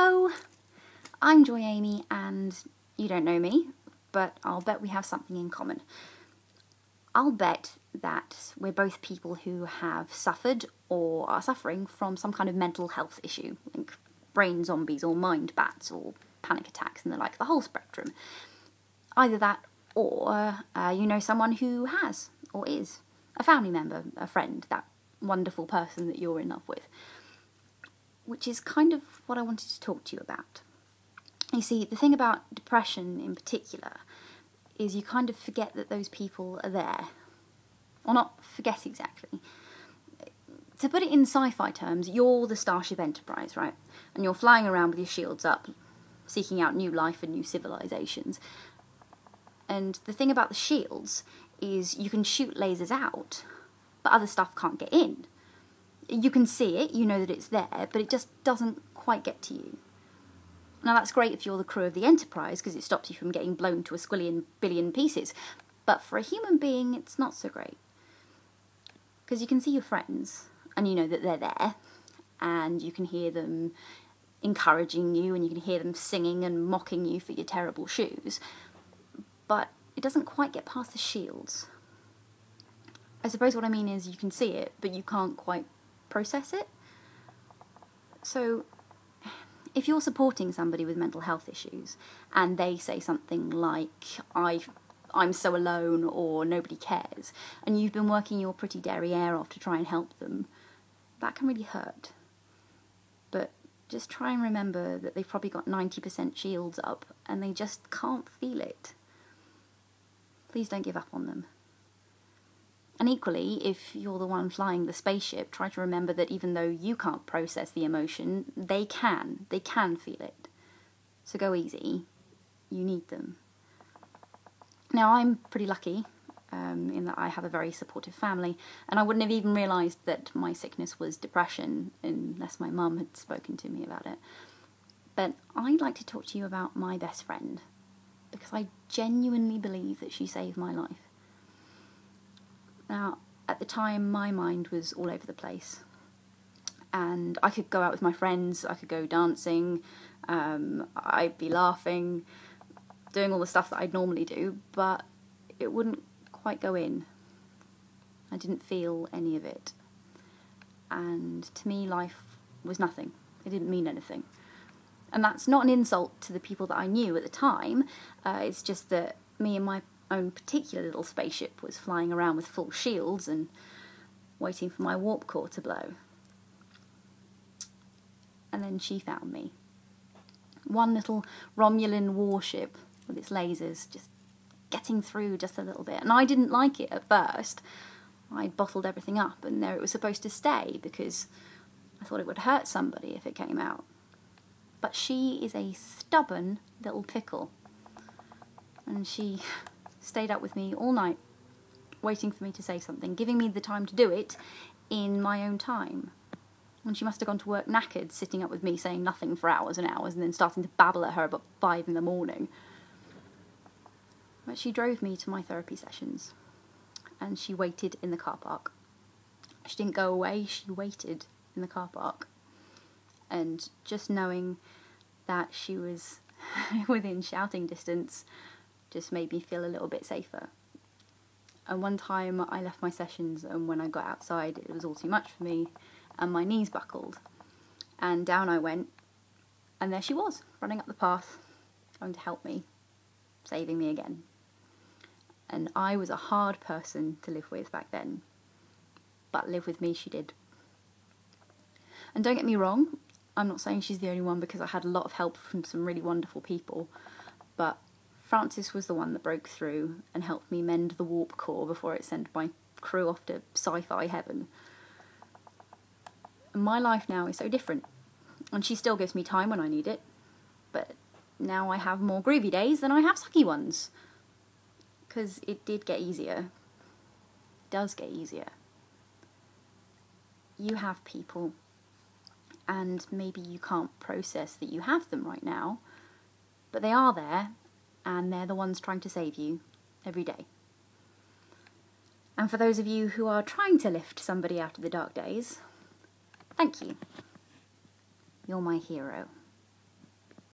Hello, I'm Joy Amy and you don't know me, but I'll bet we have something in common. I'll bet that we're both people who have suffered or are suffering from some kind of mental health issue, like brain zombies or mind bats or panic attacks and the whole spectrum. Either that or you know someone who has or is, a family member, a friend, that wonderful person that you're in love with. Which is kind of what I wanted to talk to you about. You see, the thing about depression in particular is you kind of forget that those people are there. Or not forget exactly. To put it in sci-fi terms, you're the Starship Enterprise, right? And you're flying around with your shields up, seeking out new life and new civilizations. And the thing about the shields is you can shoot lasers out, but other stuff can't get in. You can see it, you know that it's there, but it just doesn't quite get to you. Now that's great if you're the crew of the Enterprise, because it stops you from getting blown to a squillion billion pieces. But for a human being, it's not so great. Because you can see your friends, and you know that they're there, and you can hear them encouraging you, and you can hear them singing and mocking you for your terrible shoes. But it doesn't quite get past the shields. I suppose what I mean is you can see it, but you can't quite process it. So if you're supporting somebody with mental health issues and they say something like I'm so alone or nobody cares, and you've been working your pretty derriere off to try and help them, that can really hurt. But just try and remember that they've probably got 90% shields up and they just can't feel it. Please don't give up on them. And equally, if you're the one flying the spaceship, try to remember that even though you can't process the emotion, they can. They can feel it. So go easy. You need them. Now, I'm pretty lucky in that I have a very supportive family, and I wouldn't have even realised that my sickness was depression unless my mum had spoken to me about it. But I'd like to talk to you about my best friend, because I genuinely believe that she saved my life. Now, at the time, my mind was all over the place. And I could go out with my friends, I could go dancing, I'd be laughing, doing all the stuff that I'd normally do, but it wouldn't quite go in. I didn't feel any of it. And to me, life was nothing. It didn't mean anything. And that's not an insult to the people that I knew at the time. It's just that me and my own particular little spaceship was flying around with full shields and waiting for my warp core to blow. And then she found me. One little Romulan warship with its lasers just getting through just a little bit. And I didn't like it at first. I bottled everything up and there it was supposed to stay because I thought it would hurt somebody if it came out. But she is a stubborn little pickle. And she stayed up with me all night, waiting for me to say something, giving me the time to do it in my own time. And she must have gone to work knackered, sitting up with me saying nothing for hours and hours, and then starting to babble at her about 5 in the morning. But she drove me to my therapy sessions, and she waited in the car park. She didn't go away, she waited in the car park. And just knowing that she was within shouting distance just made me feel a little bit safer. And one time I left my sessions and when I got outside it was all too much for me and my knees buckled. And down I went and there she was, running up the path, going to help me, saving me again. And I was a hard person to live with back then, but live with me she did. And don't get me wrong, I'm not saying she's the only one because I had a lot of help from some really wonderful people, but Francis was the one that broke through and helped me mend the warp core before it sent my crew off to sci-fi heaven. And my life now is so different, and she still gives me time when I need it, but now I have more groovy days than I have sucky ones. Because it did get easier. It does get easier. You have people, and maybe you can't process that you have them right now, but they are there, and they're the ones trying to save you every day. And for those of you who are trying to lift somebody out of the dark days, thank you. You're my hero.